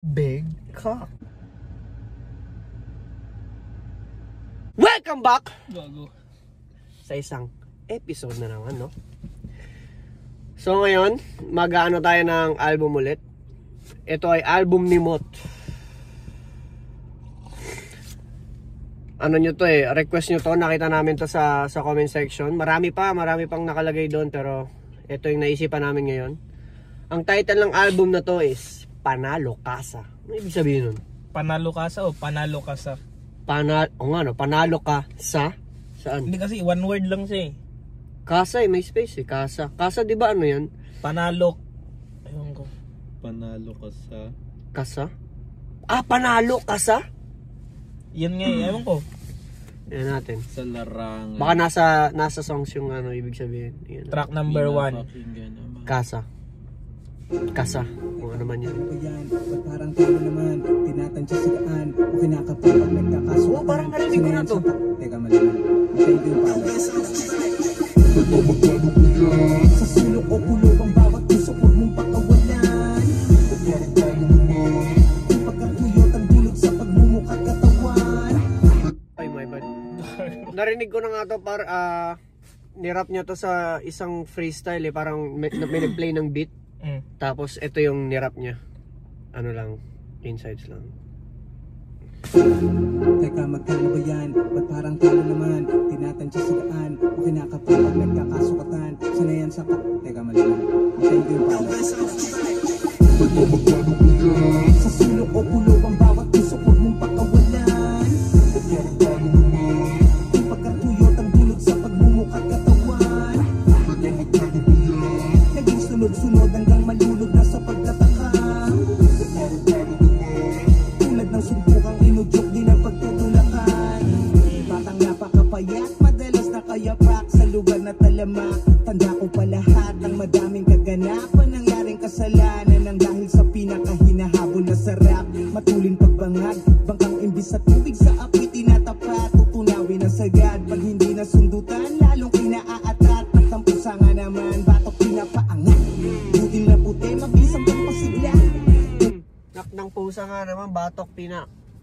Big cock. Welcome back sa isang episode na naman, no? So ngayon, mag-aano tayo ng album ulit. Ito ay album ni Mot. Ano nyo to request nyo to, nakita namin to sa comment section. Marami pang nakalagay doon, pero ito yung naisipan namin ngayon. Ang title ng album na to is Panalo Kasa. Ano ibig sabihin nun? Panalo Kasa o Panalo Kasa? Panalo ka sa? Saan? Hindi kasi one word lang siya Kasa may space Kasa. Kasa di ba ano yan? Panalo. Ayun ko. Panalo ka sa? Kasa? Panalo kasa? Yan nga ewan ko. Yan natin. Sa larangan. Baka nasa songs yung ano ibig sabihin. Yan. Track number 1. Kasa. Kasa. Kung ano man yan. Ba't parang talo naman, tinatansya sigaan o kinakapag nagkakasukan. Parang narinig ko na to. Teka, malaman. Matay ko yung pala. Sa sulok o kulog ang bawat tusok, huwag mong pakawalan. Yung pagkakuyot ang dulog sa pagmumukat katawan. Ay, my bad. Narinig ko na nga to nirap niya to sa isang freestyle parang may nag-play ng beat. Tapos ito yung nirap niya. Ano lang, insights lang. Teka, magkano ba yan? Ba't parang talo naman? Tinatansya sigaan o kinakapag nagkakasukatan. Sanayan sa Teka, malaman. Matay ko yung pala. Sa sulok o kulog ang bawat tusok, huwag mong pakawalan. Yung pagkakuyot ang dulog sa pagmumukat katawan. Naging sunod-sunod hanggang malulog na sa pagtataka. Tulad ng sumpukang inudyok din ang pagtutulakan. Batang napakapayat, madalas nakayapak sa lugar na talamak. Tanda ko pa lahat ng madaming kaganapan, nangyaring kasalanan nang dahil sa pinakahinahabol na sarap. Matulin pagbangag, bangkang imbis sa tubig sa apoy tinatapat. Tutunawin ang sagad, pag hindi nasundutan lalong inaaatat. Nagtampusa nga naman, batok pinapaangat. Butil na puti, mabisang kang pasigla. Ng pusa nga naman, batok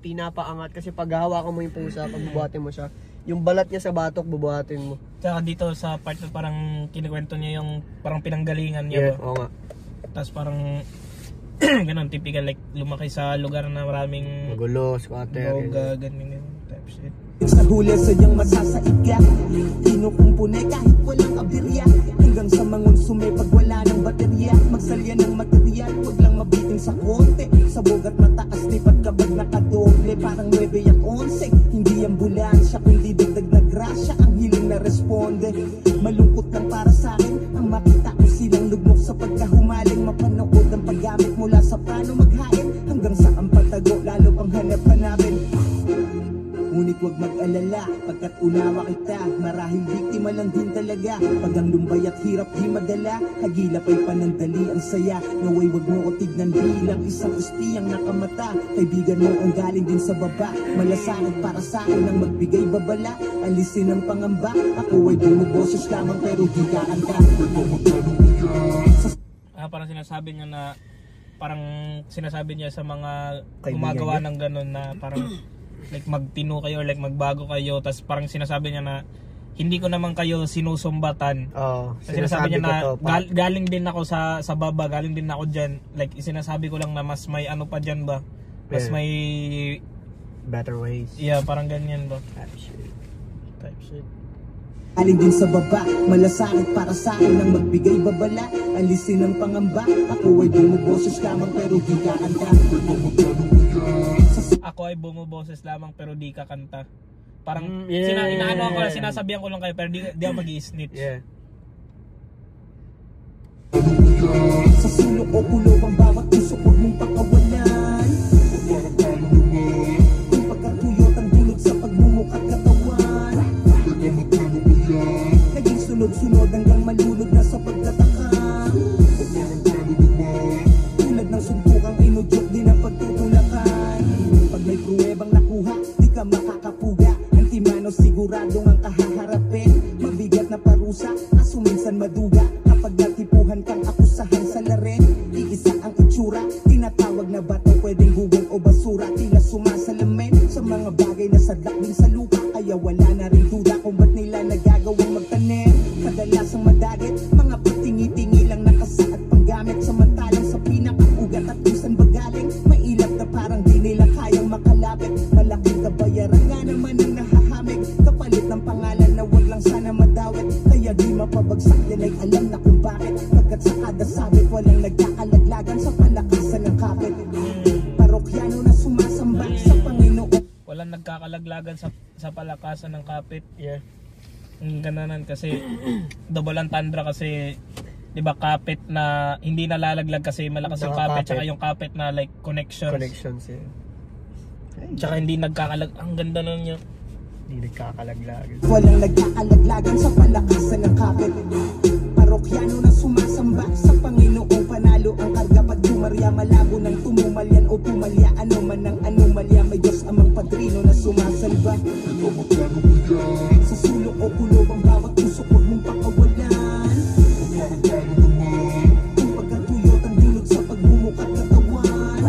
pinapaangat kasi pag hawakan mo yung pusa, pag bubuhatin mo siya, yung balat niya sa batok bubuhatin mo. Tsaka dito sa part na parang kinikwento niya yung parang pinanggalingan niya. Yeah, oo nga. Tapos parang ganun, typical like lumaki sa lugar na maraming magulo, squatter. droga, ganyan type shit. Sa huli sa niyang masasaiga, kinukumpune kahit walang abirya. Hanggang sa mangonsume pag wala ng baterya. Magsalya ng material, huwag lang mabiting sa konti. Sa bugat mataas, lipat kabag nakadoble. Parang 9 at 11, hindi ambulansya kundi dagdag na grasya. Ang hiling na responde, malungkot lang para sa akin ang makita ko silang lugmok sa pagkahumaling. Mapanood ang paggamit mula sa plano maghain. Hanggang sa ang patago, lalo pang hanap-hanapin. Ngunit huwag mag-alala, pagkat unawa kita, marahil biktima lang din talaga. Pag ang lumbay at hirap di madala, hagilap ay panandali ang saya. Naway huwag mo ko tignan bilang isang ustiyang nakamata. Kaibigan mo ang galing din sa baba, malasakit para sa akin ang magbigay babala. Alisin ang pangamba, ako ay bumuboses lamang pero di kaanta. Parang sinasabi niya na, parang sinasabi niya sa mga kaibigan gumagawa niya? ng ganun na parang like magtino kayo or like magbago kayo, tapos parang sinasabi niya na hindi ko naman kayo sinusumbatan. Sinasabi niya na galing din ako sa baba, galing din ako dyan, like sinasabi ko lang na mas may ano pa dyan ba, mas may better ways. Yeah, parang ganyan ba type shit. Galing din sa baba, malasakit para sa akin ang magbigay babala. Alisin ang pangamba, ako ay bumuboses lamang pero di kakanta. Ako ay bumuboses lamang pero di kakanta. Parang inaano ako, sinasabihan ko lang kayo pero di ako mag-i-snitch. Yeah. Sa sulok o kulog ang bawat tusok, huwag mong pakawalan. Yung pagkakuyot ang dulog sa pagmumukat katawan. Naging sunod-sunod hanggang malulog na sa pagtataka. Tulad ng sumpukang inudyok din ang pagtutulakan. Pag may pruwebang nakuha, di ka makakapuga. Antimano siguradong ang kahaharapin. Mabigat na parusa, kaso minsan maduga. Kapag natipuhan kang akusahan sa laren, iisa ang itsura, tinatawag na bubong o basura, tila sumasalamin sa mga bagay na sadlak din sa lupa. Kaya wala na rin duda kung ba't nila nagagawang magtanim. Kadalasang madagit, mga patingi-tingi lang nakasaad panggamit. Samantalang sa pinakaugat at kung saan ba galing, mailap na parang di nila kayang makalapit. Malaking kabayaran nga naman ang nahahamig, kapalit ng pangalan na wag lang sana madawit. Kaya di mapabagsak, yan ay alam na kung bakit. Pagkat sa kada sabit, walang nagkakalaglagan sa palakasan ng kapit. Parokyano na sumasamba sa Panginoon. Walang nagkakalaglagan sa palakasan ng kapit. Yeah. Ang gananan kasi double entendre kasi 'di ba, kapit na hindi nalalaglag kasi malakas yung kapit, tsaka yung kapit na like connections, yeah. Tsaka hindi ang ganda nun yun. Hindi nagkakalaglagan. Walang nagkakalaglagan sa palakasan ng kapit. Parokyano na sumasamba sa Panginoong panalo ang karga pag dumarya, malabo ng tumumalyan o pumalya, ano man ang anomalya, may Diyos amang padrino na sumasalba. Sa sulok o kulob ang bawat tusok, huwag mong pakawalan. Kung pagkatuyot ang dulot sa pagmumukat katawan,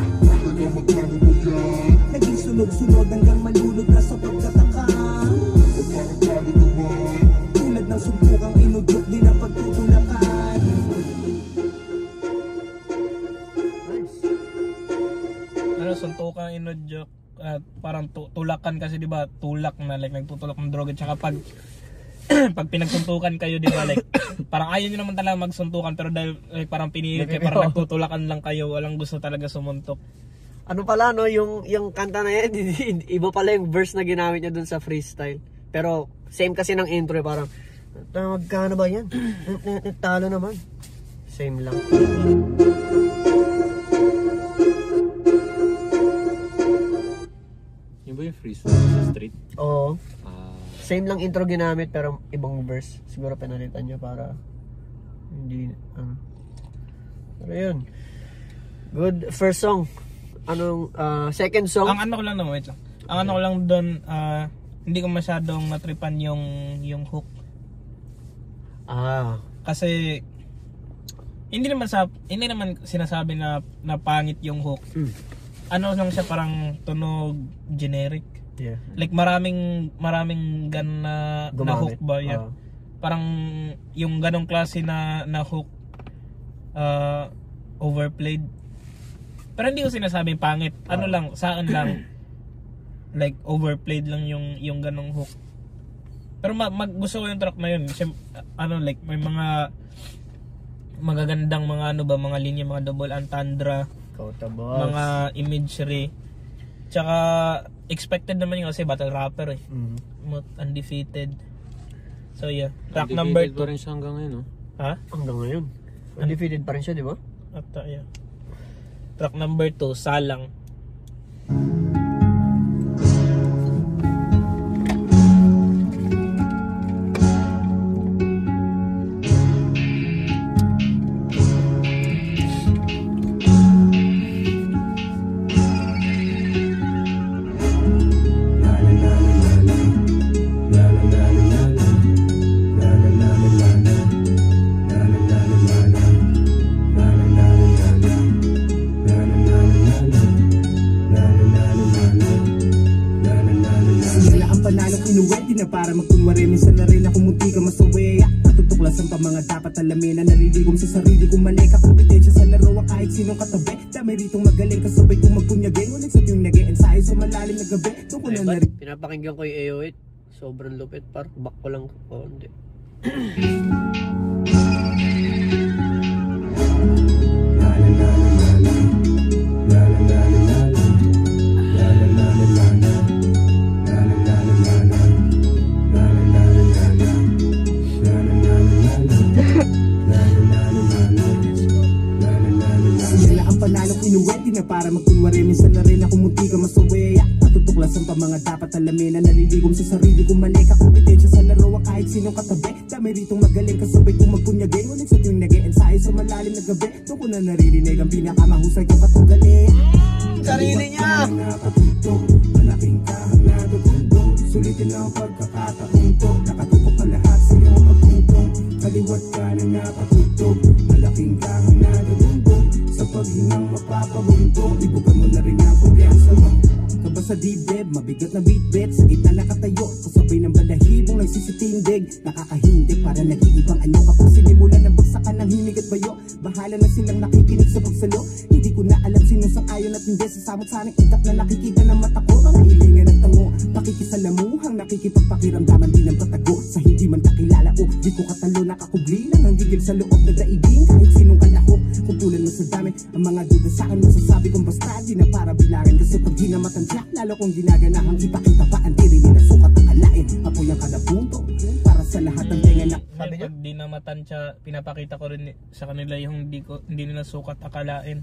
naging sunod-sunod hanggang malulod na sa pagkataka. Tulad ng sumpukang inudyok din ang pagtutulakan. Ano, suntukan, inudyok, parang tulakan kasi 'di ba, tulak na like nagtutulak ng droga. Tsaka pag pag pinagsuntukan kayo, 'di ba, like parang ayaw niyo naman talaga magsuntukan, pero dahil like, parang pinilit kayo, parang nagtutulakan lang kayo, walang gusto talaga sumuntok. Ano pala no, yung kanta na yan, iba pala yung verse na ginamit niya dun sa freestyle. Pero same kasi ng intro, parang magkano ba yan? Talo naman. Same lang. Yung ba yung freestyle sa street? Oo. Same lang intro ginamit pero ibang verse. Siguro pinalitan niya para hindi pero yun. Good first song. Anong second song? Ang ano ko lang naman, wait lang. Ang ano ko lang doon, hindi ko masyadong natripan yung hook. Kasi hindi naman sinasabi na pangit yung hook. Ano lang siya, parang tunog generic. Yeah. Like maraming gan na hook ba? Yeah. Parang yung ganong klase na hook overplayed. Pero hindi ko sinasabing pangit. Ano lang, saan lang like overplayed lang yung ganong hook. Pero gusto ko yung track na yun. Ano, like may mga magagandang mga ano ba, mga linya, mga double entendre, mga imagery. Tsaka expected naman yun kasi battle rapper eh. Undefeated. So yeah, track number 2. Undefeated pa rin siya hanggang ngayon, no? Ha? Hanggang ngayon. Undefeated pa rin siya, di ba? Ata, yeah. Track number 2, Salang. Para magkunwari, minsan na rin ako munti ka masawi. Natutuklasan pa mga dapat alamin na naliligom sa sarili kung mali ka. Kompetensya sa laro kahit sinong katabi. Dami ritong magaling kasabay kung magpunyagin. Ulit sa tuwing nag-e-ensayo sa malalim na gabi. Doon ko na narin. Pinapakinggan ko yung AO8. Sobrang lupit, par. Back ko lang. Hindi. Inuwerte na para magkunwari, minsan na rin ako munti ka masawi. Natutuklasan pa mga dapat alamin na naliligom sa sarili kung mali ka. Kompetensya sa laro kahit sinong katabi. Dami ritong magaling kasabay kung magpunyagin. Ulit sa tuwing nag-e-ensayo sa malalim na gabi. Doon ko na naririnig ang pinakamahusay kong katunggali. Sarili niya! Malaking kahang natutundong. Sulitin ang pagkakataong ko. Nakatutok ang lahat sa iyong pagtungtong. Kaliwat ka na napatutog. Malaking kahang natutundong. Sa paghinang mapapabuntong, ibugan mo na rin ako sama. Kaba sa dibdib, mabigat na beatbet, sa gitna nakatayo, kasabay ng balahibong nagsisitindig. Nakakahindig para nag-iibang anyo kapag sinimulan ng bagsakan ng himig at bayo. Bahala na silang nakikinig sa pagsalo. Hindi ko na alam sino sang ayon at hindi sa samot sanang idap na nakikita ng mata ko. Ang hilingan ng tango, pakikisalamuhang nakikipagpakiramdaman din ng patago. Sa hindi man kakilala o di ko katalo, nakakubli lang ang gigil sa loob na daiging. Kahit sinong kalahok, kumpulan mo sa dami ang mga duda sa akin, masasabi kong basta di na para bilangan. Kasi pag di na matansya, lalo kong ginaganahang ipakita pa ang diri nila sukat ang alain. Apoy ang kada punto para sa lahat ng tenga na sabi niya, pag di na matansya, pinapakita ko rin sa kanila yung hindi nila sukat akalain.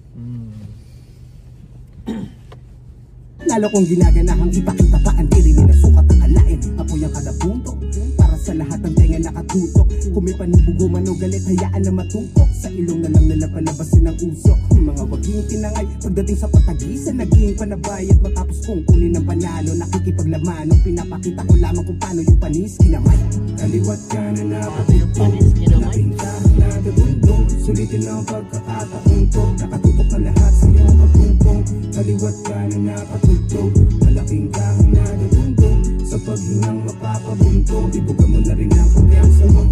Lalo kong ginaganahang ipakita pa ang diri nila sukat ang alain. Apoy ang kada punto para sa lahat ng tenga nakatutok. Kung may panibugo man o galit, hayaan na matutok. Sa ilong na lang nila palabasin ang usok. Mga waging tinangay pagdating sa patagisan, naging panabay at matapos kong kunin ng panalo. Nakikipaglaman o pinapakita ko lamang kung paano yung panis kinamay. Kaliwat ka na napatutok, napinta na dadundong. Sulitin ang pagkakataon to, nakatutok na lahat sa iyong pagtungtong. Kaliwat ka na napatutok, malaking kahang na dadundong. Sa paghinang mapapabuntong, ibuga mo na rin ang kumpiyansa mo.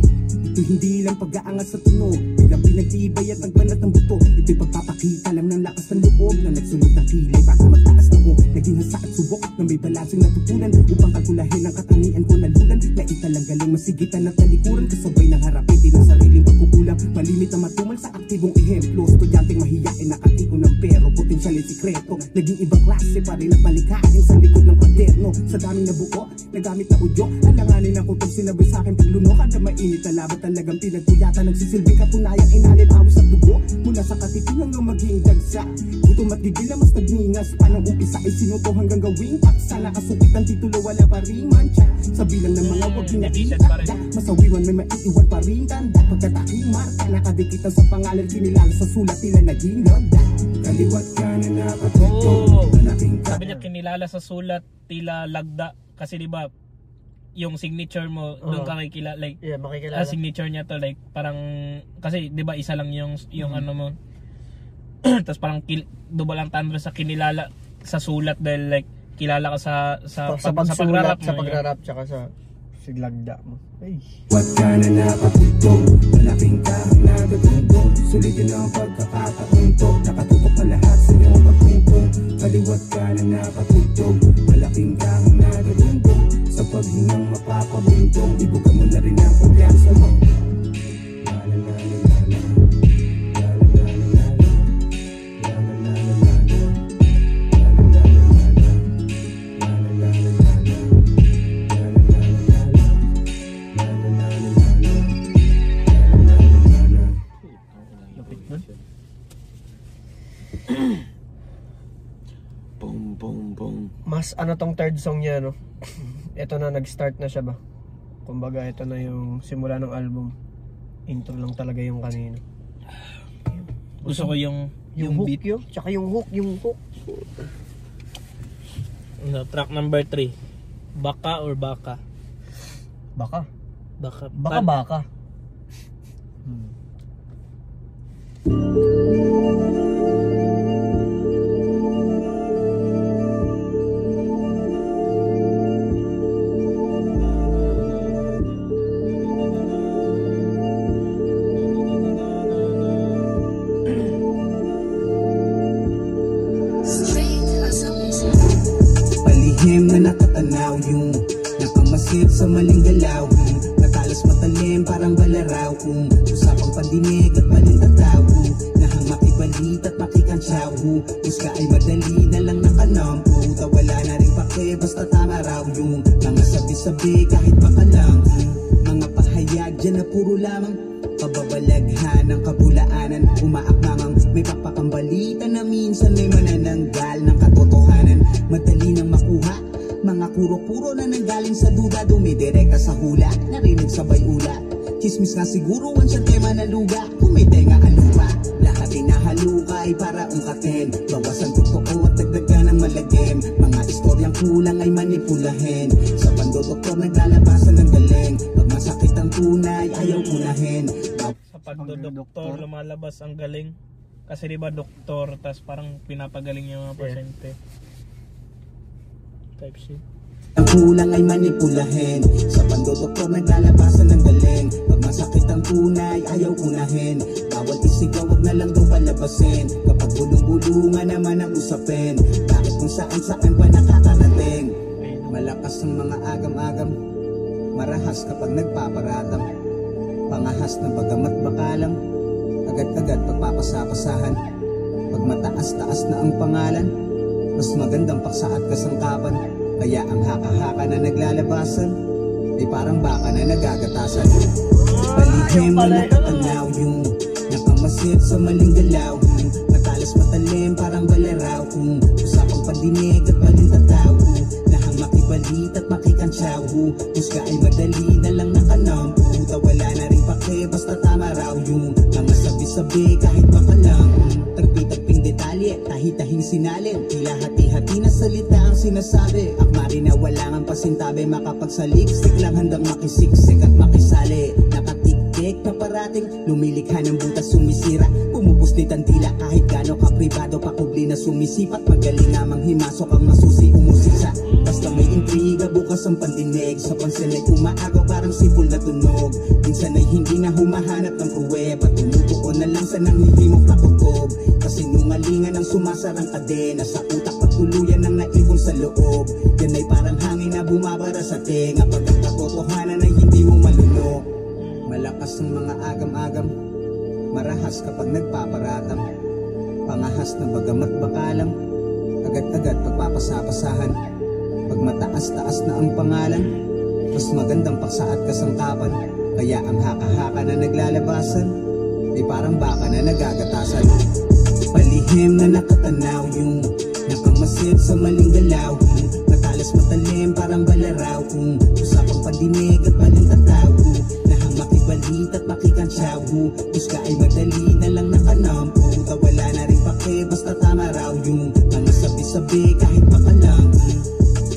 Ito hindi lang pag-aangat sa tunog, bilang pinagtibay at nagbanat ng buto. Ito'y pagpapakita lang ng lakas ng loob na nagsulot ng kilay para mataas na ko. Naging hasa at subok na may balansing natutunan upang kalkulahin ang katangian ko na lulan. Na italang galing masigitan at talikuran, kasabay ng harapin din ang sariling pagkukulang. Malimit na matumal sa aktibong ehemplo, estudyanteng mahiyain nakatiko ng pero potensyal at sikreto. Naging ibang klase pa rin at malikain sa likod ng kwaderno. Sa daming nabuo, nagamit na udyo, alanganin ang kutong sinabay sa akin paglunok. Kada mainit na labat talagang pinagpuyatan, nagsisilbing katunayang inalit awis at dugo. Mula sa katiting hanggang maging dagsa, gutom at gigil na mas nagningas pa ng umpisa ay sinuto hanggang gawing paksa. Nakasukit ang titulo, wala pa rin mancha sa bilang ng mga wag pinakita. Masawiwan may maiiwan pa rin tanda, pagkataking marka nakadikitan sa pangalan, kinilala sa sulat nila naging loda. Kaliwat ka na nakatutok, sabi niya kinilala sa sulat tila lagda. Kasi diba yung signature mo doon ka makikilala, like makikilala. Signature niya to, like parang kasi 'di ba isa lang yung ano mo. Tapos parang double ang tandem sa kinilala sa sulat dahil like kilala ka sa pagrarap mo, sa pagrarap tsaka sa siglagda mo. Ay. What ka na napatutong, malaking kahang nagatungtong. Sulitin ang pagkakataon to, nakatutok na lahat sa iyong pagtungtong. Kaliwat ka na napatutong, malaking kahang nagatungtong. Sa paghinang mapapabuntong, ibuga mo na rin ang kumpiyansa mo. Mas ano tong third song niya, no? Ito na, nag-start na siya ba? Kumbaga ito na yung simula ng album. Intro lang talaga yung kanina. Gusto ko yung hook beat yun, tsaka yung hook. Track number 3. Baka or baka? Baka. Baka. Palihim na nakatanaw yung nakamasid sa maling galaw. Natalas matalim parang balaraw. Usapang pandinig at malintataw. Nahamak ibalit at makikansyaw. Puska ay madali na lang nakanampo. Tawala na rin pake basta tama raw yung mga sabi-sabi kahit baka lang. Mga pahayag dyan na puro lamang pababalaghan ng kabulaanan. Umaakmamang may papakambalita na minsan may manananggal ng katotohanan. Madali nang makuha, mga kuro-kuro na nanggaling sa duda. Dumidirekta sa hula, narinig sabay ula. Chismis nga siguro ang siyang tema na luga. Kung may tenga ano pa, lahat ay nahalukay para ungkatin. Bawasan totoo at dagdagan ng malagim. Mga istoryang kulang ay manipulahin. Sa pandodoktor naglalabasan ng galing. Pag masakit ang tunay, ayaw unahin. Sa pandodoktor lumalabas ang galing. Kasi diba doktor, tas parang pinapagaling yung mga pasyente. type shit. Ang kulang ay manipulahin. Sa pandodoktor naglalabasan ng galing. Pag masakit ang tunay, ayaw unahin. Bawal isigaw, wag na lang daw palabasin. Kapag bulong-bulungan naman ang usapin, bakit kung saan-saan pa nakakarating? Malakas ang mga agam-agam, marahas kapag nagpaparatang. Pangahas na bagamat bakalang, agad-agad pagpapasapasahan. Pag mataas-taas na ang pangalan, mas magandang paksa at kasangkapan. Kaya ang haka-haka na naglalabasan ay parang baka na nagagatasan. Palihim na nakatanaw yung nakamasid sa maling galaw. Matalas matalim parang balaraw. Usapang pandinig at balintataw. Nahamak ibalit at makikansyaw. Musga ay madali na lang nakanam. Wala na rin pake basta tama raw. Yung mga sabi-sabi kahit baka lang. Tagpi-tagping detalye, tahi-tahing sinalin. Tila hati-hati na salita ang sinasabi. Akmari na wala ng pasintabi. Makapagsaliksik lang handang makisiksik at makisali. Nakatik-tik na parating lumilikha ng butas sumisira. Pumupuslit ang tila kahit gano'n kapribado. Pakubli na sumisipat. Magaling namang himasok ang masusi umusisa. Basta may intriga bukas ang pandinig. Sa pansin ay umaagaw parang sipol na tunog. Minsan ay hindi na humahanap ng pruweba. Tumutuon na lang sa nanghihimok na kutob. Kasi nungalingan ang sumasarang kadena. Sa utak pagtuluyan ang naipon sa loob. Yan ay parang hangin na bumabara sa tenga. Pag ang katotohanan ay hindi mo malunok. Malakas ang mga agam-agam, marahas kapag nagpaparatang. Pangahas na bagamat bakalang, agad-agad pagpapasapasahan. Pag mataas-taas na ang pangalan, mas magandang paksa at kasangkapan. Kaya ang haka-haka na naglalabasan ay parang baka na nagagatasan. Palihim na nakatanaw yung nakamasid sa maling galaw. Matalas matalim parang balaraw. Usapang pandinig at balintataw. Nahamak ibalit at makikansyaw. Musga ay madali na lang nakanam. Wala na rin pake basta tama raw. Yung mga sabi-sabi kahit baka lang.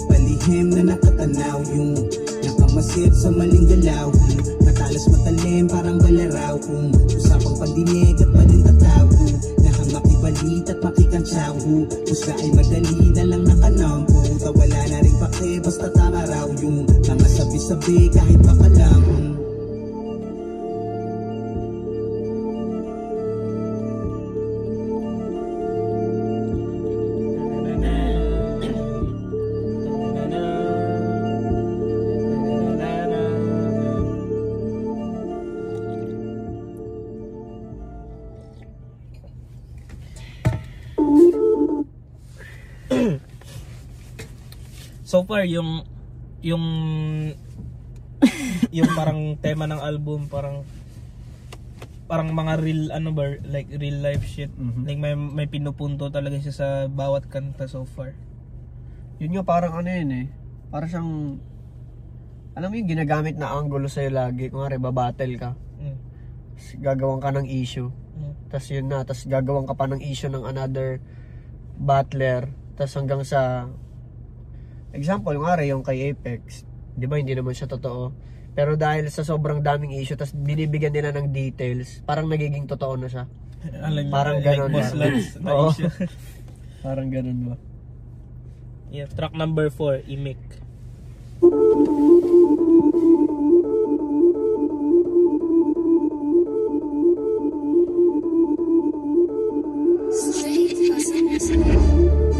Palihim na nakatanaw yung nakamasid sa maling galaw. Matalas matalim parang balaraw. Usapang pandinig at balintataw. Nahamak ibalit at makikansyaw. Musga ay madali na lang nakanam. Wala na rin pake basta tama raw. Yung mga sabi-sabi kahit baka lang. So far yung parang tema ng album parang mga real like real life shit. Like may pinupunto talaga siya sa bawat kanta so far. Yun yung parang yun eh. Parang siyang alam mo yung ginagamit na angulo sa'yo lagi. Kung babattle ka. Gagawan ka ng issue. Tas yun na. Tas gagawan ka pa ng issue ng another battler. Tas hanggang sa example, yung kay Apex, di ba hindi naman siya totoo. Pero dahil sa sobrang daming issue, tas binibigyan nila ng details, parang nagiging totoo na siya. Parang ganun ba? Parang ganun ba? Yeah, track number 4, Imik.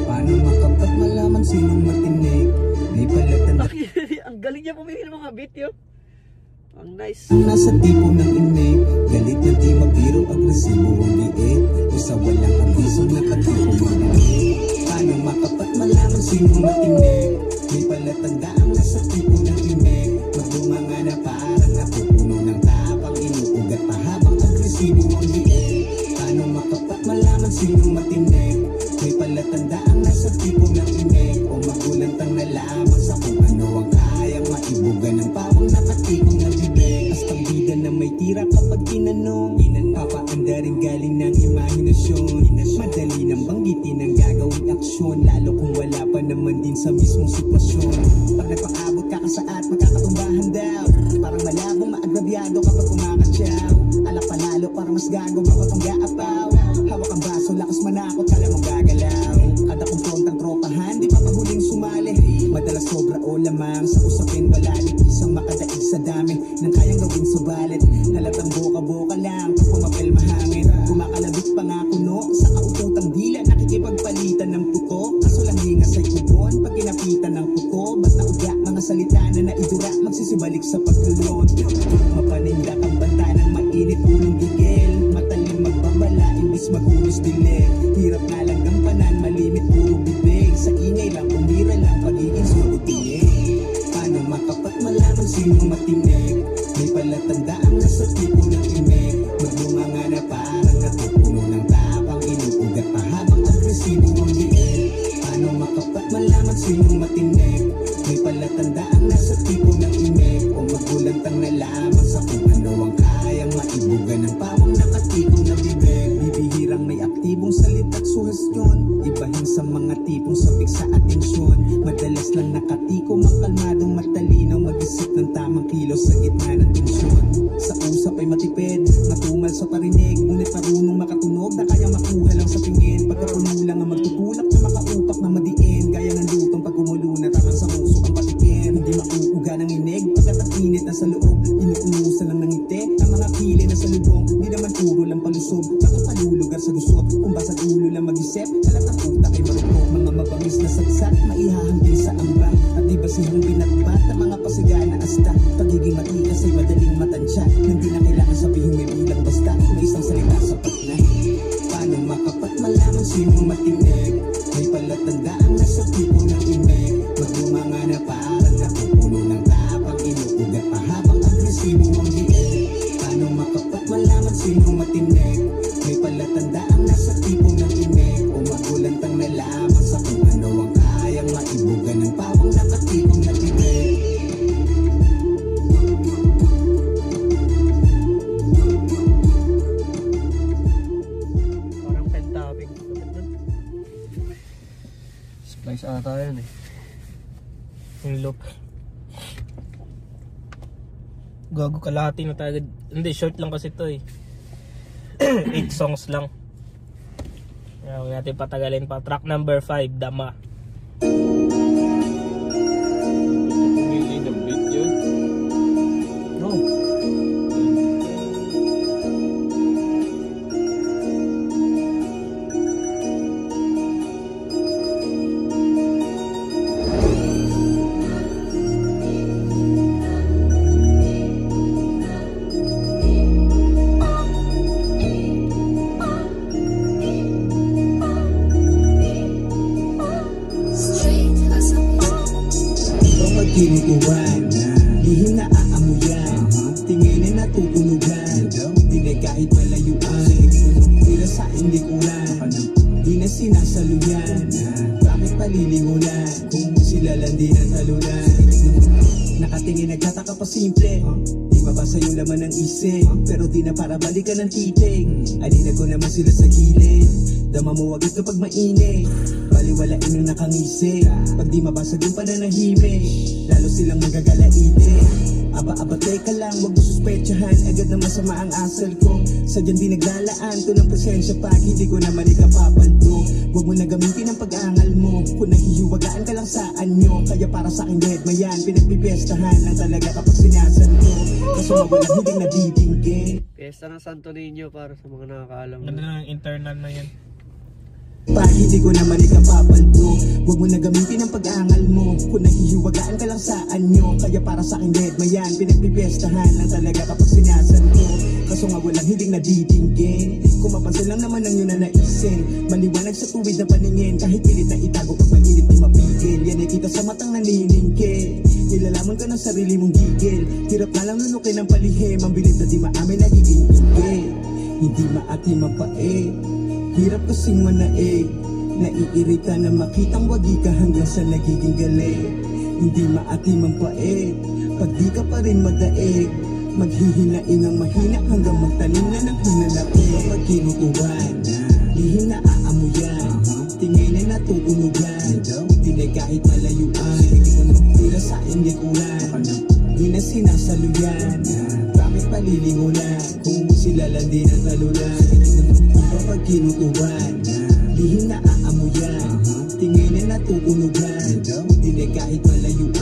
Paano makapat malaman sinong matinig? May palatan na ang galing niya pumili ng mga beat yun. Ang nice. nasa tipo ng imig. Galit na di mabiro, agresibo ang liit. O sa walang abiso nakatipo malamig. Paano makapat malaman sinong matinig? May palatandaan nasa tipo ng imig. Magdumanga na parang napupuno ng tapang. Inuugat pa habang agresibo ang liit. Paano makapat malaman sinong matinig? May palatandaan nasa tipo ng imig. O magulantang na lamang sa kung ano ang kayang maibuga ng pawang nakatikong na bibig. Hastang bida na may tira kapag tinanong. Papaanda rin galing ng imahinasyon. Madali nang banggitin ang gagawing aksyon. Lalo kung wala pa naman din sa mismong sitwasyon. Pag nagpakabot ka kasaat, magkakatumbahan daw. Parang malabong maagrabyado kapag kumakatsaw. Alak palalo para mas gago makotong gaapaw. Hawak ang baso, lakas manakot, kala mo gagalaw. Kada kong prontang tropahan, di pa pahuling sumali. sobra o lamang. Sa usapin wala rin isang makadaig sa dami nang kayang gawin subalit. Halatang boka-boka lang pag pumapel mahangin. Kumakalabit pa nga kuno sa kaututang dila, nakikipagpalitan ng puto. Kaso lang hingas ay kubon pag kinapitan ng puto. Basta uga mga salita na naidura, magsisibalik sa paglulon. Mapanindak ang banta ng mainit ulong gigil. Matalim magbabala imbis magulos dilig. Hirap nga lang gampanan, malimit puro bibig. Sa ingay lang, umira lang, pagiging surutingin. Paano makapat malaman sinong matinig? May palatandaan na sa tipo ng imig. Magbunga nga na parang natupuno ng tapang. Inuugat pa habang agresibo ang liit. Paano makapat malaman sinong matinig? May palatandaan na sa tipo ng imig. O magulantang na lamang sa kung ano ang kayang maibuga ng pawang nakatipong na bibig. Bibihirang may aktibong salita at suhestyon. Ibahin sa mga tipong sabik sa atensyon. Madalas lang nakatiko, makalmadong matalinaw. Mag-isip ng tamang kilos sa gitna ng tensyon. Sa usap ay matipid, matumal sa parinig. Ngunit marunong makatunog na kaya makuha lang sa tingin. Pagkapuno lang ang magtutulak na makaupak na madiin. Gaya ng lutong pag umulo na takang sa puso ang patikin. Hindi makuuga ng inig pagkat ang init na sa loob. Inuunusan lang ng ngiti ang mga kili na sa lubong. Di naman puro lang palusog, bakit palulugar sa gusot. Kung basag ulo lang mag-isip, halatang utak ay marupok. Mga mabangis na sagsat, maihahambing sa ambang. At di ba sihang binatbat ang mga pasiga na asta. Pagiging matikas ay madaling matansya. Hindi na kailangan sabihin may bilang basta. May isang salita sapat na. Paano makapat malaman sinong matinig? May palatandaan na sa tipo ng imig. Magbumanga na parang natupuno ng tapang. Inuugat pa habang agresibo ang liit. Paano makapat malaman sinong matinig? May palatandaan na sa tipo ng imig. O magulantang na lamang sa kung ano ang kayang maibuga ng pawang nakatipong na bibig. Parang pentapping. Splice ata yun eh. Yung loop. Gago kalahati na tayo. Hindi, short lang kasi ito eh. 8 songs lang. Huwag natin patagalin pa. Track number 5, Dama. Pumili ng beat yun. No. Kinukuhan, lihim na aamuyan. Tingin ay natutunugan. Di na kahit malayuan. Tila sa hindi kulan. Di na sinasaluyan. Bakit palilingunan? Kung sila lang di natalunan. Nakatingin nagtataka pa simple. Di mabasa yung laman ng isip. Pero di na para balikan ng titig. Alina ko naman sila sa gilid. Dama mo agad kapag mainit. Baliwalain yung nakangisi. Pag di mabasag yung pananahimik, lalo silang magagalaite. Aba-aba teka lang, wag mo suspetsahan. Agad na masama ang asal ko. Sadyan di naglalaan to ng presensya pag hindi ko naman ikapapalto. Wag mo na gamitin ang pag-angal mo. Kung naghihiwagaan ka lang sa anyo. Kaya para sa akin dead mayan, pinagpipiestahan lang talaga kapag sinasan ko. Kaso mawalang hindi naditinggin. Fiesta ng Santo Niño para sa mga nakakaalam. Ganda ng internal na yan. Pag hindi ko naman ikapapalto, wag mo na gamitin ang pag-angal mo. Kung naghihiwagaan ka lang sa anyo. Kaya para sa akin dead mayan, pinagpipiestahan lang talaga kapag sinasan ko. Kaso nga walang hiling naditinggin. Kung mapansin lang naman ang yun na naisin. Maliwanag sa tuwid na paningin. Kahit pilit na itago pag mainit di mapigil. Yan ay kita sa matang naniningkil. Nilalaman ka ng sarili mong gigil. Hirap na lang nunukin ang palihim. Ang bilib na di maamin nagiging ingil. Hindi maatim ang pae. Hirap kasing manaig. Naiirita na makitang wagi ka hanggang sa nagiging galing. Hindi maatim ang pae. Pag di ka pa rin madaig, maghihinaing ang mahina hanggang magtanim na ng hinanapi. Kapag kinukuhan, lihim na aamuyan. Tingin na natutunugan. Di na kahit malayuan. Tila sa hindi kulan. Di na sinasaluyan. Bakit palilingunan? Kung sila lang di natalunan. Kapag kinutuban, lihim na aamuyan. Tingin na natutunugan. Di na kahit malayuan.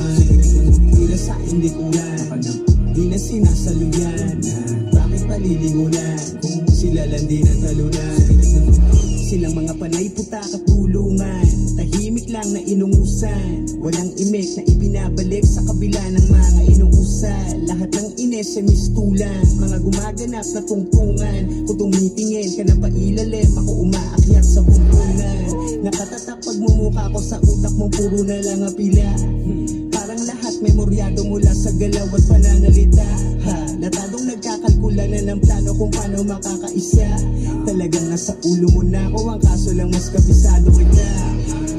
lang na inungusan. Walang imik na ibinabalik sa kabila ng mga inuusal. Lahat ng ines ay mistulan, mga gumaganap na tungtungan. Kung tumitingin ka na pailalim, ako umaakyat sa bumpungan. Nakatatak pagmumukha ko sa utak mo, puro na lang apila. Parang lahat memoryado mula sa galaw at pananalita. Latadong nagkakalkula na ng plano kung paano makakaisa. Talagang nasa ulo mo na ako, ang kaso lang mas kabisado kita.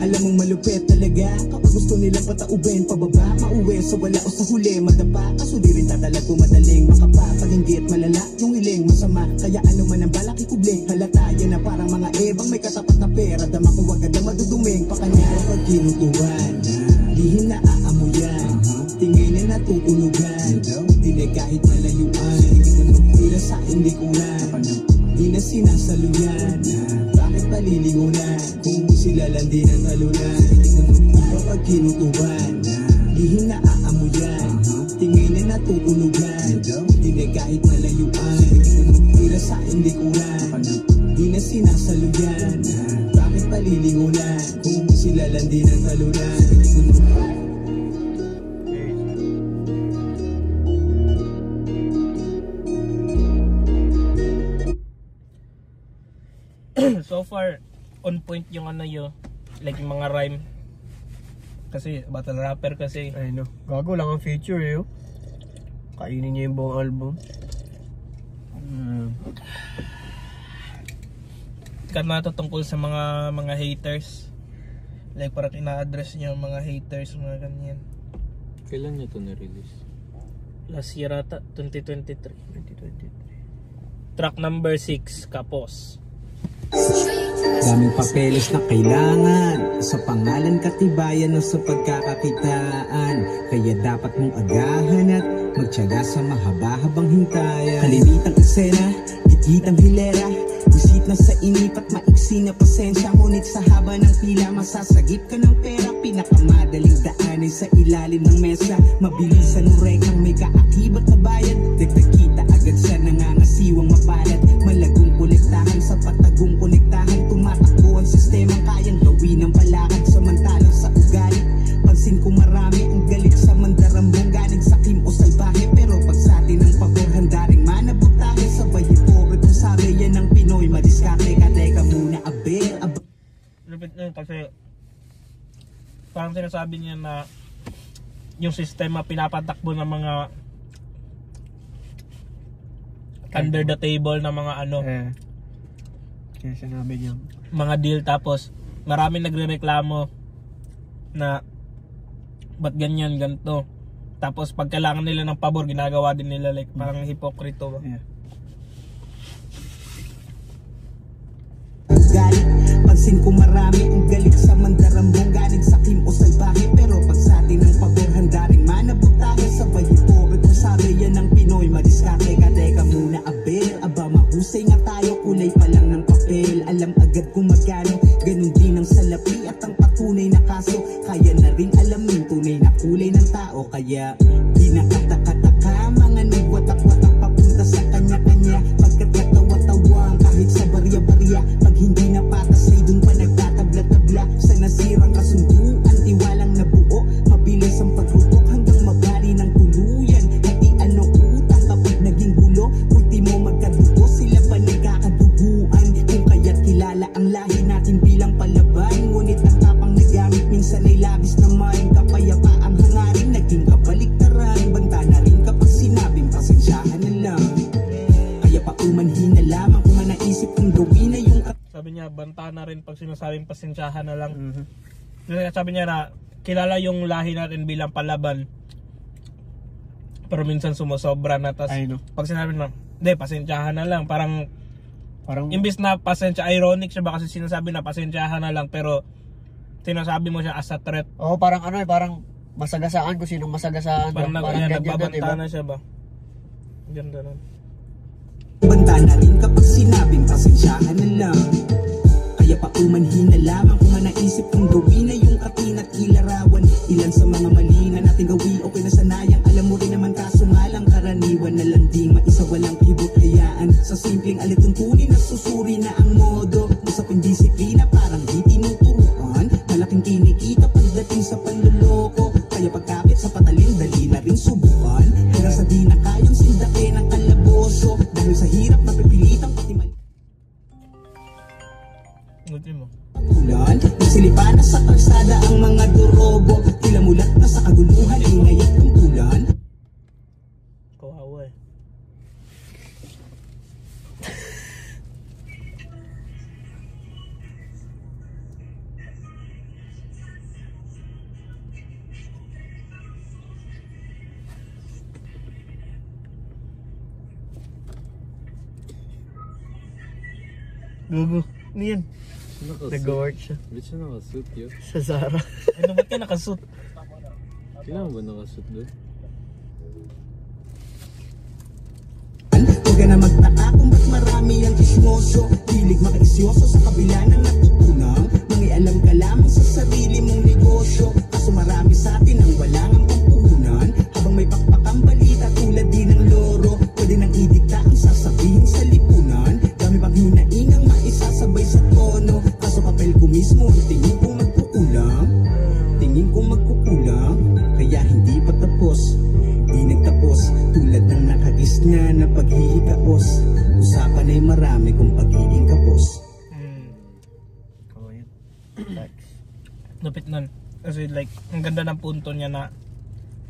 Alam mong malupit talaga, kapag gusto nilang patauben pababa, mauwi so wala o sa huli madapa. Kaso di rin tatalag ko madaling makapa. Pag-inggit malala yung iling masama, kaya ano man ang balak ikubling. Halata yan na parang mga ebang may katapat na pera. Dama ko agad na maduduming pa kanya. Kapag kinutuhan, lihim na aamuyan, tingin na natutunugan, dinig kahit malayuan. Tila sa indikunan, di na sinasaluyan. Bakit palilingunan kung sila lang din ang talunan? Kapag kinutuban, lihim na aamuyan, tingin na natutunugan, dinig kahit malayuan. Tila sa indikunan, di na sinasaluyan. Bakit palilingunan kung sila lang din ang talunan? So far, on point yung ano yun, like yung mga rhyme. Kasi, battle rapper kasi. Ay no, gago lang ang feature eh. Kainin niya yung buong album. Ka na tungkol sa mga haters. Like parang ina-address niya yung mga haters, mga ganyan. Kailan niya ito na-release? Last year ata, 2023. Track number 6, Kapos. Daming papeles na kailangan sa pangalan, katibayan o sa pagkakakitaan. Kaya dapat mong agahan at magtiyaga sa mahaba-habang hintayan. Kalimitang eksena, gitgitang hilera, bisit na sa inip at maiksi na pasensya. Ngunit sa haba ng pila, masasagip ka ng pera. Pinakamadaling daanin sa ilalim ng mesa. Mabilisan ng rekang may kaakibat na bayad. Dagdag kita agad sa nangangasiwang mapalad. Malagong kolektahan sa patagong konektahan. Tumatakbo ang sistemang kayang gawin ng palakad. Samantalang sa ugali, pansin ko marami ang galit sa mandarambong. Galing sa kim o salbahe, pero pag sa atin ang pabor, handa rin manabutahe. Sabay hipokrito sabi yan ng Pinoy, madiskarte ka, teka muna, aber. Lupit na yun kasi parang sinasabi niya na yung sistema pinapatakbo ng mga under the table na mga ano. Kaya sinabi niya. Mga deal, tapos maraming nagrereklamo na ba't ganyan, ganito. Tapos pag kailangan nila ng pabor, ginagawa din nila, like parang hipokrito ba? Yeah. Galit, pansin ko marami ang galit sa mandarambong. Galing sa kim o salbahe, pero pag sa atin ang pabor, handa rin manabutahe. Sabay hipokrito sabi yan ng Pinoy, madiskarte ka, teka muna, aber. Aba mahusay nga tayo, kulay pa lang ng papel. Alam agad kung magkano, ganun din ang salapi at ang patunay na kaso. Kaya na rin alamin tunay na kulay ng tao. Kaya di nakataka-taka, mga nagwatak-watak papunta sa kanya-kanya. Pagkat katawa-tawang kahit sa barya-barya, pag hindi na patas ay dun pa nagtatabla-tabla. Sa nasirang kasunduan, tiwalang nabuo, mabilis ang pagrutok hanggang mabari ng tuluyan. At di ano utang kapag naging gulo, ultimo magkadugo, sila pa nagkakaduguan. Kung kaya't kilala ang lahi natin bilang palaban. Ngunit ang tapang nagamit minsan ay labis naman. Kapayapa ang hangarin, naging kabaliktaran. Banta na rin kapag sinabing pasensyahan na lang. Kaya pa umanhin na lamang kung naisip kong gawin na yung... Sabi niya, banta na rin pag sinasabing pasensyahan na lang. Sabi niya na kilala yung lahi natin bilang palaban, pero minsan sumusobra na. Tas pag sinabi na, hindi, pasensyahan na lang, parang imbis na pasensya, ironic siya ba kasi sinasabi na pasensyahan na lang, pero sinasabi mo siya as a threat. Oo, parang ano eh, parang masagasaan kung sinong masagasaan. Parang nagbabanta diba? na siya ba? Ganda na. Banta na rin kapag sinabing pasensyahan na lang. Kaya pa umanhin na lamang kung naisip kong gawin na yung atin at ilarawan. Ilan sa mga mali na natin gawin, okay na sanayang. Alam mo rin naman kaso nga lang karaniwan na landing. Maisa walang kibot hayaan sa simpleng alituntunin na susuri na ang modo. Usapin disiplina parang di tinuturuan. Malaking kinikita Gugu. Ano yan? Nag-work siya. Ba't siya nakasuit yun? Sa Zara. Ano ba't ka nakasuit? Kailangan ba nakasuit doon? Huwag ka na magtaka kung ba't marami ang chismoso. Hilig makaisyoso sa kabila ng natutunang mangialam ka lamang sa sarili mong negosyo. Kaso marami sa atin ang wala ngang pampuhunan. Habang may pakpakang balita tulad din ng loro, pwede nang idikta ang sasabihin sa lipunan. Dami pang hinaingang maisasabay sa tono. Kaso papel ko mismo ang tingin kong magkukulang. Tingin kong magkukulang, kaya hindi pa tapos. Di nagtapos, tulad ng nakagisna na paghihikapos. Usapan ay marami kung pagiging kapos. Oh, yun. Lupit nun. Kasi like, ang ganda ng punto niya na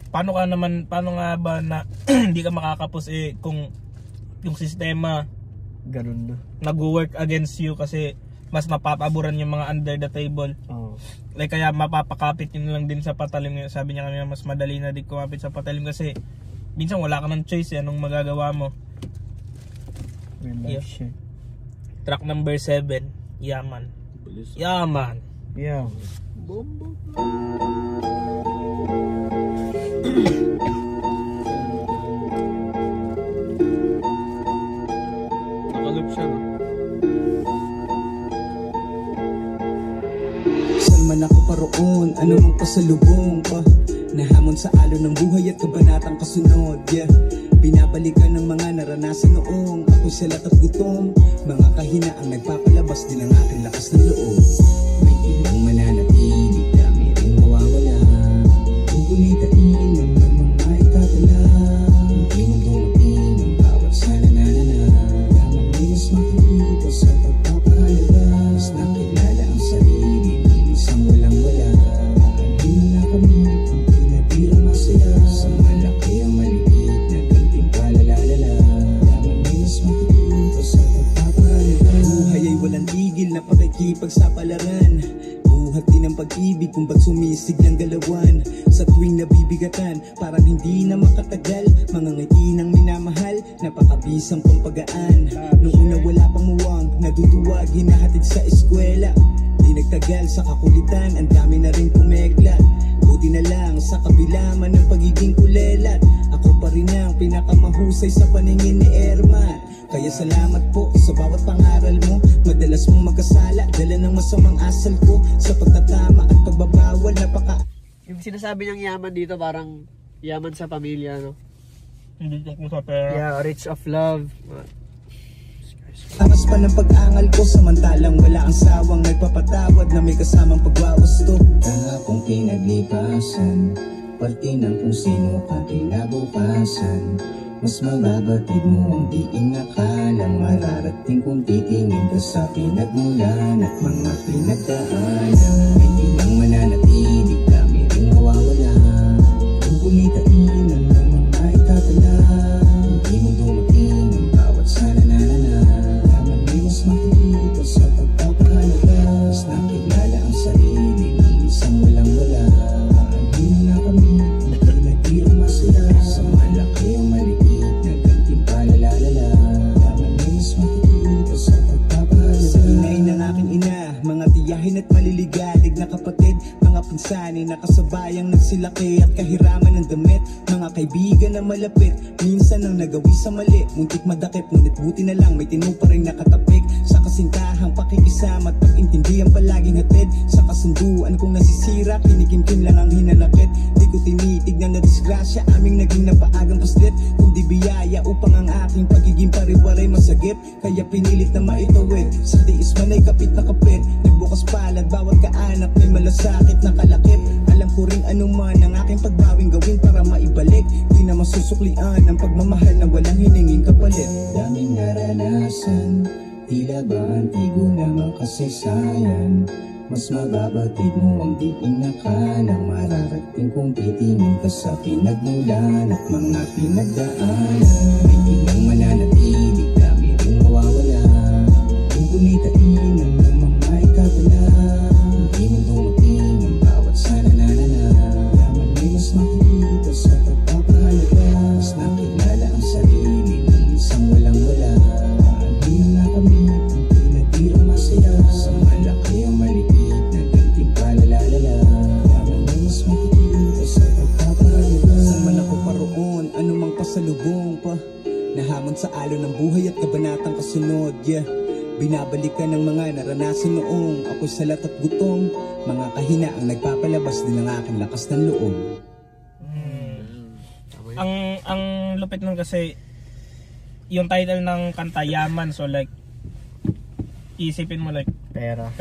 paano nga ba na hindi ka makakapos kung yung sistema Ganun na. nag-work against you kasi mas mapapaboran yung mga under the table. Oh. Like kaya mapapakapit yun lang din sa patalim. Sabi niya kanina mas madali na din kumapit sa patalim kasi minsan wala ka ng choice anong magagawa mo. Real life shit. Track number 7, Yaman. Yaman. Yeah. Bombo. Nakaloop siya, no? Saan man ako paroon, ano mang pasalubong pa. Nahamon sa alon ng buhay at kabanatang kasunod, yeah. Binabalikan ng mga naranasan noong ako'y salat at gutom. Mga kahinaang nagpapalabas din ang aking lakas ng loob. May ilang mananatili, dami rin mawawala. Kung kumitain ng mga itatala, hindi mo dumating ang bawat sana nanana. Yaman ay mas makikita sa pagpapahalaga. Mas nakilala ang sarili ng isang walang wala. Hindi mo na kami kung pinatira masaya. Sa malaki ang maliit na gantimpalalala. Yaman ay mas makikita sa pagpapahalaga. Buhay ay walang tigil na pakikipagsapalaran. Buhat din ang pag-ibig kung ba't sumisig ng galawan. Sa tuwing nabibigatan, parang hindi na makatagal. Mga ngiti ng minamahal, napakabisang pampagaan. Nung una wala pang muwang, naduduwag, hinahatid sa eskwela. Di nagtagal sa kakulitan, ang dami na rin pumeklat. Buti na lang sa kabila man ng pagiging kulelat. Ako pa rin ang pinakamahusay sa paningin ni Erman. Kaya salamat po sa bawat pangaral mo. Madalas mong magkasala, dala ng masamang asal ko. Sa pagtatama at pagbabawal, napaka... Yung sinasabi niyang yaman dito parang yaman sa pamilya, no? Hindi tungkol sa pera. Yeah, rich of love. Angas pa ng pag-angal ko, samantalang wala ang sawang nagpapatawad na may kasamang pagwawasto. Kahapong pinaglipasan, parte ng kung sino ka kinabukasan. Mas mababatid mo ang di inakalang mararating kung titingin ka sa pinagmulan at mga pinagdaanan. Hindi lang mananatili, kami rin mawawala. Kung kumitain ang mga itatala, hindi mo dumating ang bawat sana nanana. Yaman ay mas makikita sa pagpapahalaga. Mas nakilala ang sarili ng isang walang wala. Hindi mo na kami pinatira masaya. Sa malaki ang maliit na gantimpalalala. Yaman ay mas makikita sa pagpapahalaga. Sa inay ng aking ina, mga tiyahin at maliligalig na kapatid, mga pinsanin na kasabayang nagsilaki at kahiraman ng damit. Mga kaibigan na malapit, minsan ang nagawi sa mali. Muntik madakip, ngunit buti na lang may tinupa rin nakatapik. Sa kasintahang pakikisama at pag-intindihan palaging hatid. Sa kasunduan kung nasisira, kinikimkim lang ang hinanakit. Di ko tinitignan na disgrasya, aming naging napaagang paslit. Kundi biyaya upang ang aking pagiging pariwaray masagip. Kaya pinilit na maitawid, sa tiis man ay kapit na kapit. Nagbukas palad, bawat kaanak may malasakit na kalakip. Alam ko rin anuman ang aking pagbawing gawin para maibalik. Di na masusuklian ang pagmamahal na walang hiningin kapalit. Daming naranasan, tila ba antigo na makasaysayan. Mas mababatid mo ang di inakalang mararating kung titingin ka sa pinagmulan at mga pinagdaanan. Hindi lang mananatili, kami rin mawawala. Kung kumitain ang mga itatala, hindi mo dumating ang bawat sana nanana. Yaman ay mas makikita sa pagpapahalaga. Mas nakilala ang sarili ng isang walang wala. Hindi na kami kung pinatira Pag-alalo ng buhay at kabanatang kasunod, yeah. Binabalikan ng mga naranasan noong ako'y salat at gutom. Mga kahina ang nagpapalabas din ng aking lakas ng loob. Ang lupit nun kasi yung title ng kanta yaman, so like isipin mo like pera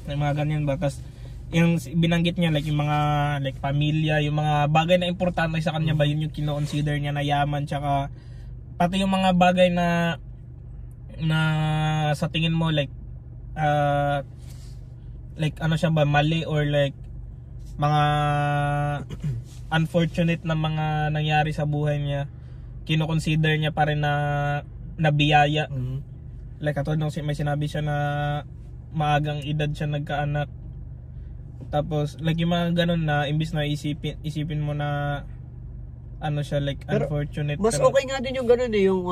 yung mga ganyan ba, tas yung binanggit niya like yung mga like pamilya, yung mga bagay na importante sa kanya ba, yun yung kino-consider niya na yaman, tsaka pati yung mga bagay na sa tingin mo like ano siya ba, mali or like mga unfortunate na mga nangyari sa buhay niya, kino-consider niya pa rin na biyaya. Like katulad nung may sinabi siya na maagang edad siya nagkaanak, tapos like yung mga ganun na imbis na isipin mo na ano siya like pero unfortunate. Mas okay nga din yung ganun eh, yung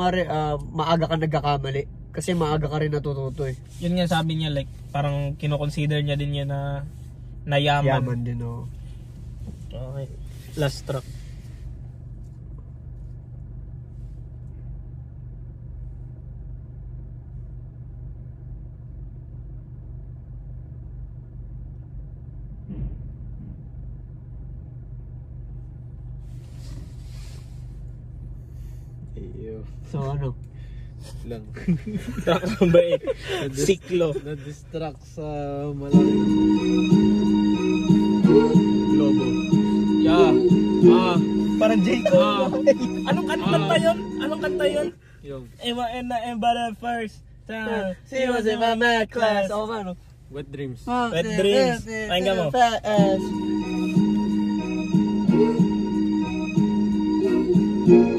maaga ka nagkakamali kasi maaga ka rin natututo eh. Yun nga sabi niya like parang kino-consider niya din niya na yaman din oh. Okay, last track. So ano? Lang. Track ba eh? Siklo. Na-distract sa malalim. Globo. Yeah. Parang Jacob. Anong kanta yun? Anong kanta yun? Yung But first time She was in my math class. Oh man. Wet Dreams. Wet Dreams. Pakinggan mo.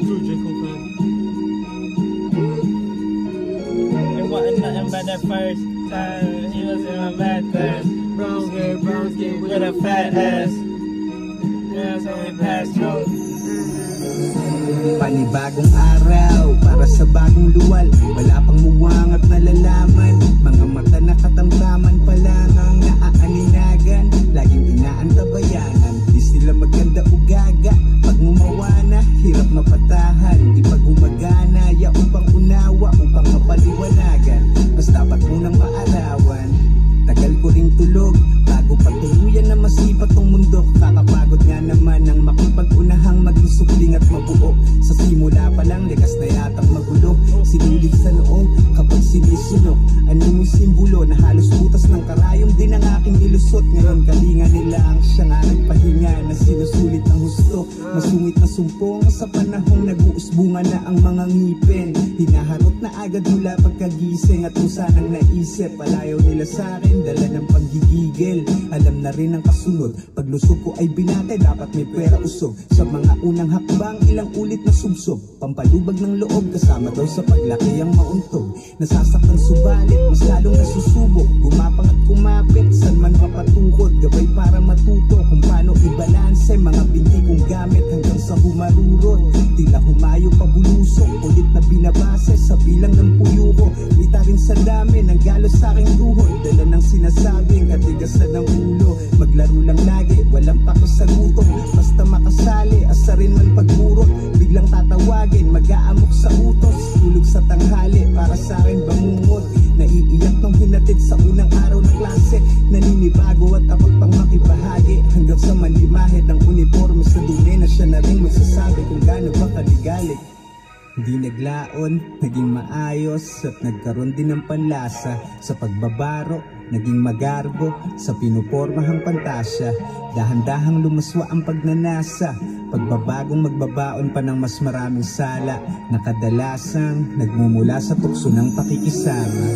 True Jacob fan. But the first time she was in my math class. Brown skin With a fat ass. Yeah, so we passed through. Panibagong araw para sa bagong luwal. Wala pang muwang at nalalaman. Mga mata na katamtaman pa lang ang naaaninagan. Laging inaantabayanan, di sila maganda o gaga. Pag ngumawa na, hirap mapatahan. Di pag gumagana, ya upang unawa, upang mapaliwanagan. Mas dapat munang maarawan. Tagal ko ring tulog bago patuluyan na masipat tong mundo. Kakapagod nga naman ang makipag-unahang maging supling at mabuo. Sa simula pa lang likas na yatang magulo. Sinulig sa noong kapag sinisunok. Ano mo'y simbolo na halos butas ng karayong din ang aking nilusot. Ngayon kalinga nila ang siyang aking pahinga na sinusulit ang husto. Masungit na sumpong sa panahong nag-uusbunga na ang mga ngipin. Hinaharot na agad mula pagkagising at kung sanang naisip palayaw nila sa akin. Dala ng paggigigil, alam na rin ang kasunod. Paglusog ko ay binate, dapat may pera usog. Sa mga unang hakbang, ilang ulit na subsob. Pampalubag ng loob, kasama daw sa paglaki ang mauntog. Nasasaktan subalit, mas lalong nasusubok. Gumapang at kumapit, saan man mapatukod. Gabay para matuto kung paano ibalanse mga binti kong gamit hanggang sa humarurot. Tila humayo pabulusok, ulit na binabase sa bilang ng puyo ko. Rita rin sa dami, ng galos sa aking tuhod. Dala ng sinasabing katigasan ng ulo. Maglaro lang lagi, walang pakisagutom. Basta makasali, asarin man pagburot. Biglang tatawagin, mag-aamok sa utos. Tulog sa tanghali, para sa akin bangungot. Naiiyak nung hinatid sa unang araw ng klase. Naninibago at apak pang makibahagi. Hanggang sa manlimahid ng uniforme sa dumi na siya na rin magsasabi kung gaano ba kaligalig. Di naglaon, naging maayos at nagkaroon din ng panlasa. Sa pagbabaro, naging magarbo sa pinupormahang pantasya. Dahan-dahang lumaswa ang pagnanasa. Pagbabagong magbabaon pa ng mas maraming sala na kadalasang nagmumula sa tukso ng pakikisama.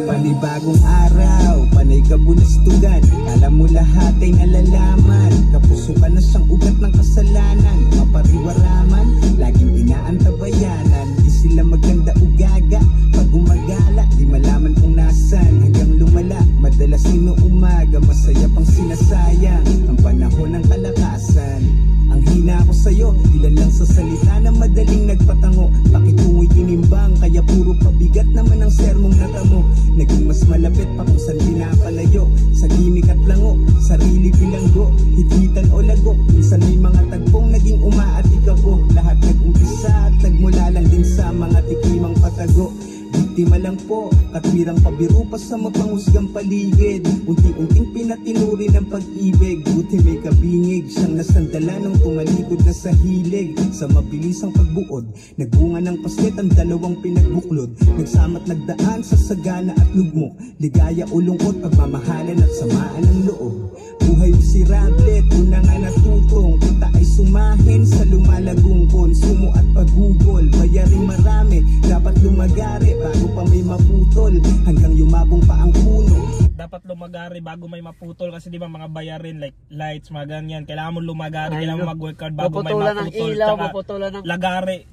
Panibagong araw, panay kabulastugan. Kala mo lahat ay nalalaman. Kapusukan na siyang ugat ng kasalanan. Mapariwaraman, laging inaantabayanan. Di sila maganda o gaga. Pag gumagala, di malaman kung nasan. Hanggang lumala, madalas inuumaga. Masaya pang sinasayang ang panahon ng kalakasan. Ang hina ko sa'yo, ilan lang sa salita na madaling nagpatango. Pakitungo'y inimbang, kaya puro pabigat naman ang sermong natamo. Naging mas malapit pa kung saan pinapalayo. Sa gimik at lango, sarili bilanggo. hithitan o lagok. Minsan may mga tagpong naging umaatik ako. Lahat nag-umpisa at nagmula lang din sa mga tikimang patago. Biktima lang po, katwirang pabiro pa sa mapanghusgang paligid. Unti-unting pinatinuri ng pag-ibig. Buti may kabingig, siyang nasandala nung tumalikod na sa hilig. Sa mabilisang pagbuod, nagbunga ng paslit ang dalawang pinagbuklod. Nagsama't nagdaan sa sagana at lugmok. Ligaya o lungkot, pagmamahalan at samaan ng loob. Buhay miserable, una nga natutong. Kita ay sumahin sa lumalagong konsumo at pagugol. Bayaring marami, dapat lumagari bago pa may maputol, hanggang yumabong pa ang puno. Dapat lumagari bago may maputol kasi di ba mga bayarin like lights, mga ganyan. Kailangan mo lumagari, kailangan mo mag-work hard bago may maputol. Ng ilaw, maputulan ng lagari.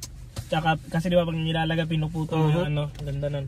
Tsaka kasi di ba pag nilalagay pinuputol yung ano, ganda nun.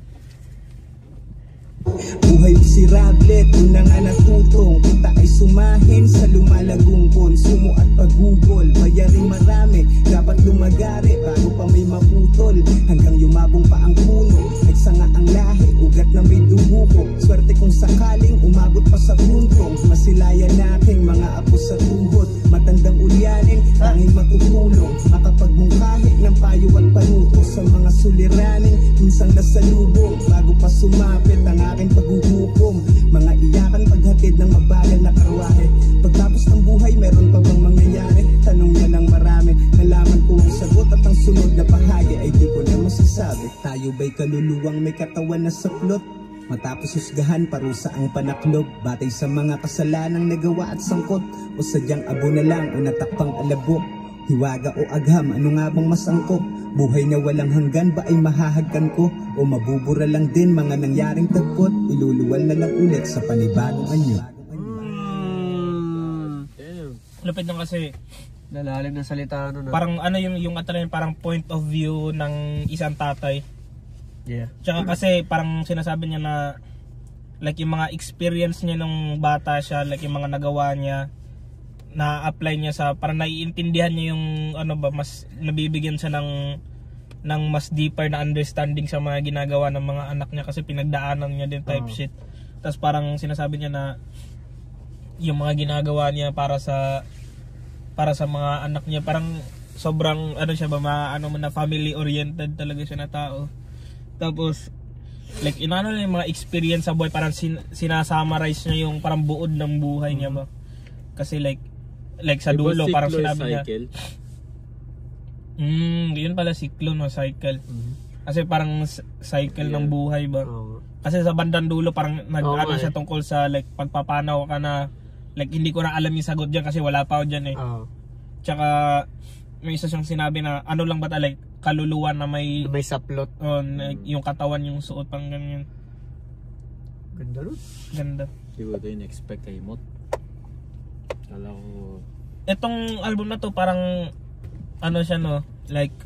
Buhay miserable, una nga natutong. Kita ay sumahin sa lumalagong konsumo at pagugol. Bayaring marami, dapat lumagari bago pa may maputol, hanggang yumabong pa ang puno. Nagsanga ang lahi, ugat na may dumuko. Swerte kung sakaling umabot pa sa puntong masilayan nating mga apo sa tuhod. Matandang ulyanin, tanging matutulong. Makapagmungkahi ng payo at panuto sa mga suliranin, minsang nasalubong bago pa sumapit ang aking paghuhukom. Mga iyakan paghatid ng mabagal na karwahe. Pagtapos ng buhay, meron pa bang mangyayari? Tanong niya ng marami, nalaman ko ang sagot at ang sunod na bahagi ay di ko na masasabi. Tayo ba'y kaluluwang may katawan na saplot? Matapos husgahan, parusa ang panaklob. Batay sa mga kasalanang nagawa at sangkot, o sadyang abo na lang o natakpang alabok. Hiwaga o agham, ano nga bang masangkot? Buhay na walang hanggan ba ay mahahagkan ko? O mabubura lang din mga nangyaring tagpot? Iluluwal na lang ulit sa panibagong anyo. Lupit nung kasi lalalim na salita ano na. parang ano yung atalayan, parang point of view ng isang tatay. Yeah. Tsaka kasi parang sinasabi niya na like yung mga experience niya nung bata siya, like yung mga nagawa niya, na-apply niya sa, parang naiintindihan niya yung ano ba, mas nabibigyan siya ng mas deeper na understanding sa mga ginagawa ng mga anak niya kasi pinagdaanan niya din type shit. Tapos parang sinasabi niya na yung mga ginagawa niya para sa mga anak niya, parang sobrang ano siya ba, na family oriented talaga siya na tao. Tapos like inano na yung mga experience sa buhay, parang sinasummarize niya yung parang buod ng buhay niya ba. Kasi like sa dulo parang sinabi niya yun pala siklo no, cycle. Kasi parang cycle ng buhay ba. Kasi sa bandang dulo parang nag-ano siya tungkol sa like pagpapanaw ka na, like hindi ko na alam yung sagot diyan kasi wala pa ako diyan eh. Tsaka may isa siyang sinabi na ano lang ba like kaluluwa na may saplot. Yung katawan yung suot pang ganyan. Ganda rin. Ganda. Siguro ito yung expect kay Mot. Kala ko itong album na to parang ano siya no, like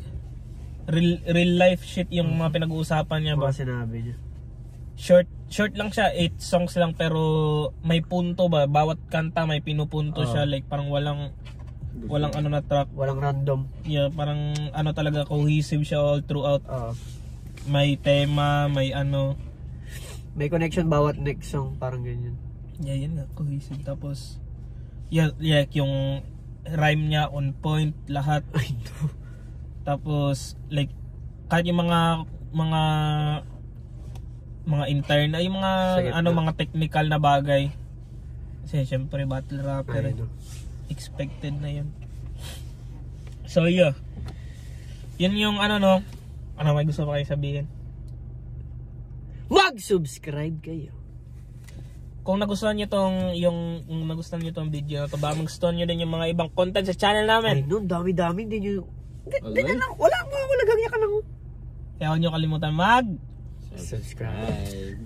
real life shit yung mga pinag-uusapan niya ba. Sinabi niya. Short lang siya, 8 songs lang pero may punto ba, bawat kanta may pinupunto siya, like parang walang ano na track, walang random. Yeah, parang ano talaga, cohesive siya all throughout. May tema, may ano, may connection bawat next song, parang ganyan. Yeah, yun nga, cohesive. Tapos yeah, yung rhyme niya on point lahat. Tapos like kahit yung mga intern ay yung mga mga technical na bagay. Kasi syempre battle rapper. Expected na yun. So yeah. Yun yung ano may gusto pa kayo sabihin? Mag-subscribe kayo. Kung nagustuhan niyo tong video na to, baka magustuhan niyo din yung mga ibang content sa channel namin. Ay no, dami-dami din yung lang, wala gagya ka lang. Kaya huwag niyo kalimutan mag subscribe.